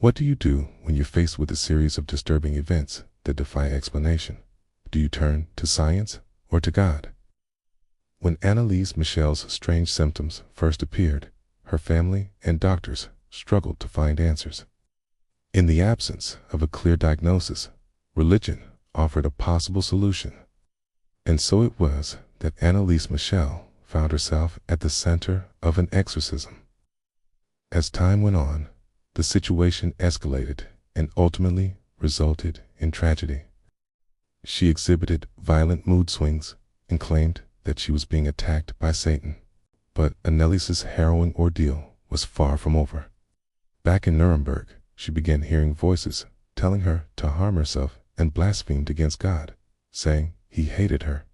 What do you do when you're faced with a series of disturbing events that defy explanation? Do you turn to science or to God? When Anneliese Michel's strange symptoms first appeared, her family and doctors struggled to find answers. In the absence of a clear diagnosis, religion offered a possible solution. And so it was that Anneliese Michel found herself at the center of an exorcism. As time went on, the situation escalated and ultimately resulted in tragedy. She exhibited violent mood swings and claimed that she was being attacked by Satan. But Anneliese's harrowing ordeal was far from over. Back in Nuremberg, she began hearing voices telling her to harm herself and blasphemed against God, saying he hated her.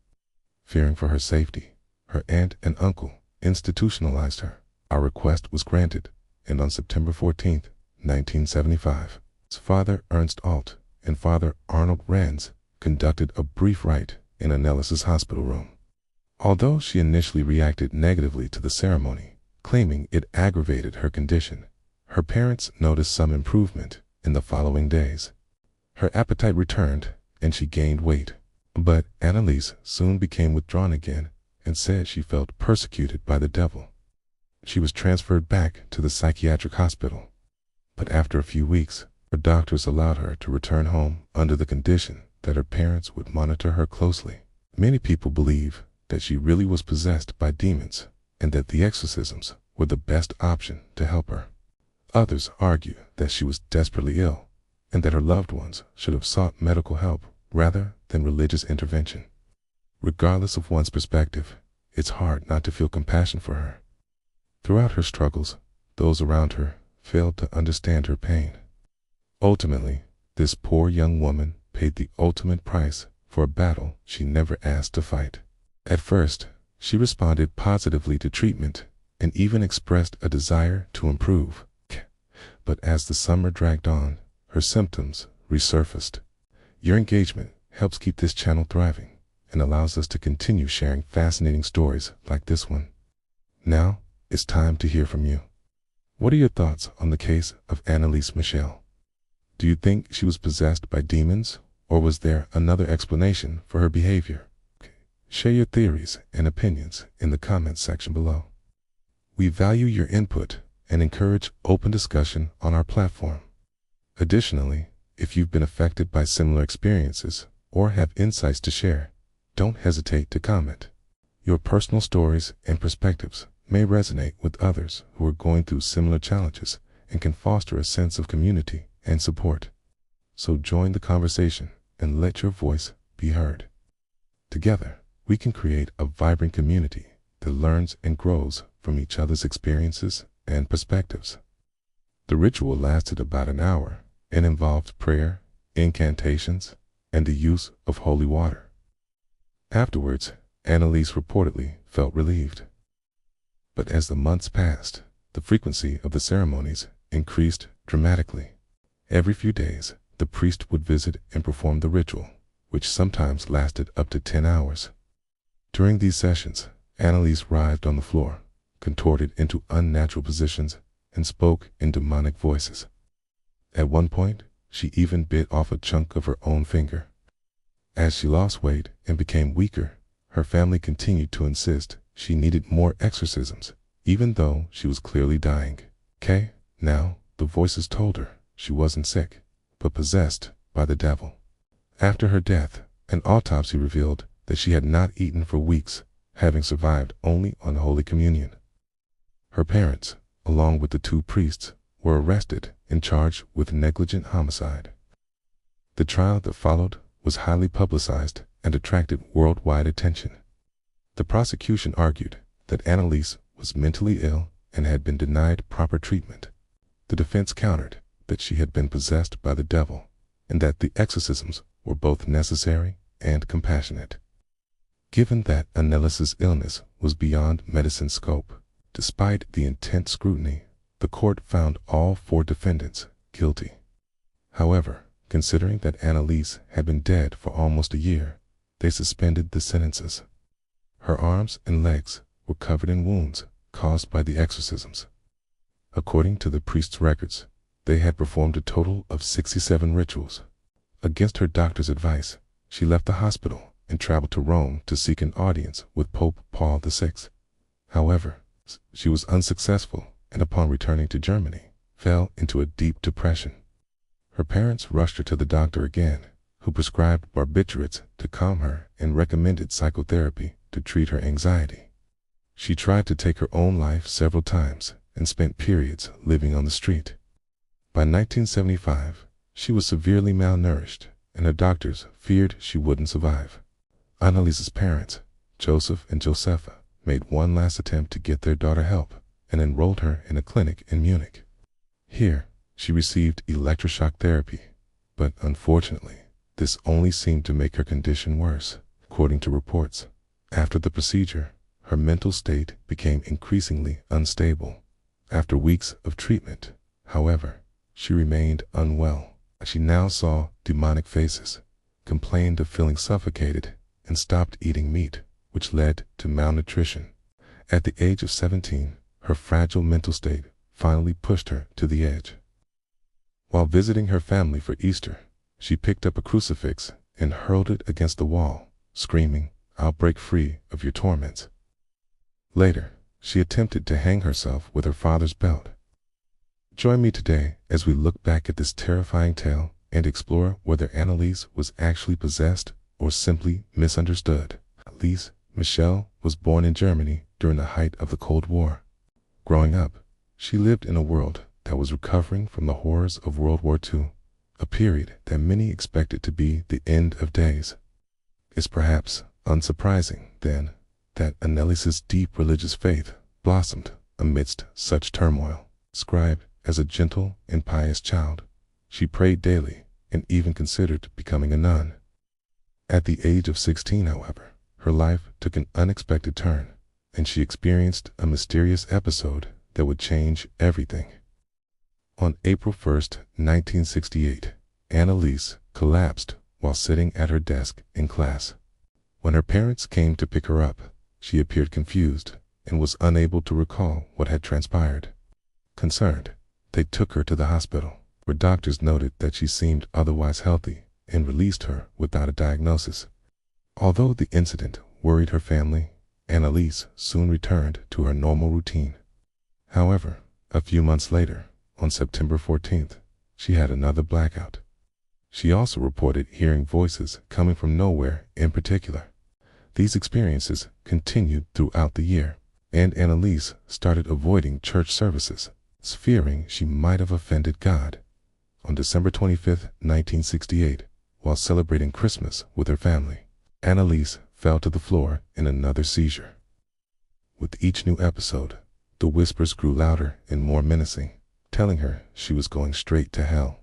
Fearing for her safety, her aunt and uncle institutionalized her. Our request was granted, and on September 14, 1975, Father Ernst Alt and Father Arnold Ranz conducted a brief rite in Anneliese's hospital room. Although she initially reacted negatively to the ceremony, claiming it aggravated her condition, her parents noticed some improvement in the following days. Her appetite returned and she gained weight. But Anneliese soon became withdrawn again and said she felt persecuted by the devil. She was transferred back to the psychiatric hospital. But after a few weeks, her doctors allowed her to return home under the condition that her parents would monitor her closely. Many people believe that she really was possessed by demons and that the exorcisms were the best option to help her. Others argue that she was desperately ill and that her loved ones should have sought medical help rather than religious intervention. Regardless of one's perspective, it's hard not to feel compassion for her. Throughout her struggles, those around her failed to understand her pain. Ultimately, this poor young woman paid the ultimate price for a battle she never asked to fight. At first, she responded positively to treatment and even expressed a desire to improve. But as the summer dragged on, her symptoms resurfaced. Your engagement helps keep this channel thriving and allows us to continue sharing fascinating stories like this one. Now, it's time to hear from you. What are your thoughts on the case of Anneliese Michel? Do you think she was possessed by demons, or was there another explanation for her behavior? Share your theories and opinions in the comments section below. We value your input and encourage open discussion on our platform. Additionally, if you've been affected by similar experiences or have insights to share, don't hesitate to comment. Your personal stories and perspectives may resonate with others who are going through similar challenges and can foster a sense of community and support. So join the conversation and let your voice be heard. Together, we can create a vibrant community that learns and grows from each other's experiences and perspectives. The ritual lasted about an hour and involved prayer, incantations, and the use of holy water. Afterwards, Anneliese reportedly felt relieved. But as the months passed, the frequency of the ceremonies increased dramatically. Every few days, the priest would visit and perform the ritual, which sometimes lasted up to 10 hours. During these sessions, Anneliese writhed on the floor, contorted into unnatural positions, and spoke in demonic voices. At one point, she even bit off a chunk of her own finger. As she lost weight and became weaker, her family continued to insist she needed more exorcisms, even though she was clearly dying. Now, the voices told her she wasn't sick, but possessed by the devil. After her death, an autopsy revealed that she had not eaten for weeks, having survived only on Holy Communion. Her parents, along with the 2 priests, were arrested and charged with negligent homicide. The trial that followed was highly publicized and attracted worldwide attention. The prosecution argued that Anneliese was mentally ill and had been denied proper treatment. The defense countered that she had been possessed by the devil and that the exorcisms were both necessary and compassionate. Given that Anneliese's illness was beyond medicine's scope, despite the intense scrutiny, the court found all 4 defendants guilty. However, considering that Anneliese had been dead for almost a year, they suspended the sentences. Her arms and legs were covered in wounds caused by the exorcisms. According to the priest's records, They had performed a total of 67 rituals. Against her doctor's advice, she left the hospital and traveled to Rome to seek an audience with Pope Paul VI. However, she was unsuccessful, and upon returning to Germany, fell into a deep depression. Her parents rushed her to the doctor again, who prescribed barbiturates to calm her and recommended psychotherapy to treat her anxiety. She tried to take her own life several times and spent periods living on the street. By 1975, she was severely malnourished, and her doctors feared she wouldn't survive. Anneliese's parents, Joseph and Josepha, made one last attempt to get their daughter help and enrolled her in a clinic in Munich. Here, she received electroshock therapy, but unfortunately, this only seemed to make her condition worse. According to reports, after the procedure, her mental state became increasingly unstable. After weeks of treatment, however, she remained unwell. She now saw demonic faces, complained of feeling suffocated, and stopped eating meat, which led to malnutrition. At the age of 17, her fragile mental state finally pushed her to the edge. While visiting her family for Easter, she picked up a crucifix and hurled it against the wall, screaming, "I'll break free of your torments." Later, she attempted to hang herself with her father's belt. Join me today as we look back at this terrifying tale and explore whether Anneliese was actually possessed or simply misunderstood. Anneliese Michel was born in Germany during the height of the Cold War. Growing up, she lived in a world that was recovering from the horrors of World War II, a period that many expected to be the end of days. It's perhaps unsurprising, then, that Anneliese's deep religious faith blossomed amidst such turmoil. Described as a gentle and pious child, she prayed daily and even considered becoming a nun. At the age of 16, however, her life took an unexpected turn, and she experienced a mysterious episode that would change everything. On April 1st, 1968, Anneliese collapsed while sitting at her desk in class. When her parents came to pick her up, she appeared confused and was unable to recall what had transpired. Concerned, they took her to the hospital, where doctors noted that she seemed otherwise healthy and released her without a diagnosis. Although the incident worried her family, Anneliese soon returned to her normal routine. However, a few months later, on September 14th, she had another blackout. She also reported hearing voices coming from nowhere in particular. These experiences continued throughout the year, and Anneliese started avoiding church services, fearing she might have offended God. On December 25, 1968, while celebrating Christmas with her family, Anneliese fell to the floor in another seizure. With each new episode, the whispers grew louder and more menacing, telling her she was going straight to hell.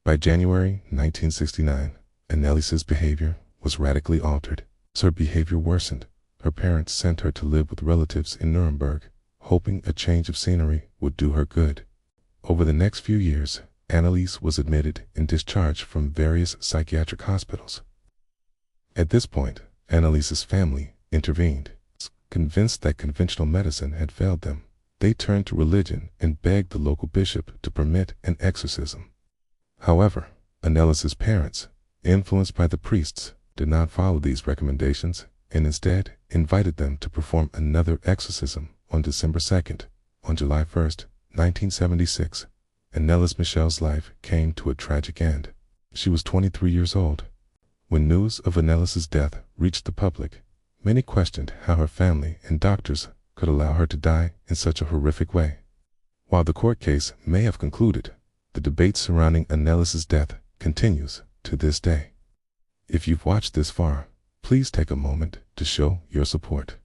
By January 1969, Anneliese's behavior was radically altered. As her behavior worsened, her parents sent her to live with relatives in Nuremberg, hoping a change of scenery would do her good. Over the next few years, Anneliese was admitted and discharged from various psychiatric hospitals. At this point, Anneliese's family intervened. Convinced that conventional medicine had failed them, they turned to religion and begged the local bishop to permit an exorcism. However, Anneliese's parents, influenced by the priests, did not follow these recommendations and instead invited them to perform another exorcism on December 2nd. On July 1st, 1976, Anneliese Michel's life came to a tragic end. She was 23 years old. When news of Anneliese's death reached the public, many questioned how her family and doctors could allow her to die in such a horrific way. While the court case may have concluded, the debate surrounding Anneliese's death continues to this day. If you've watched this far, please take a moment to show your support.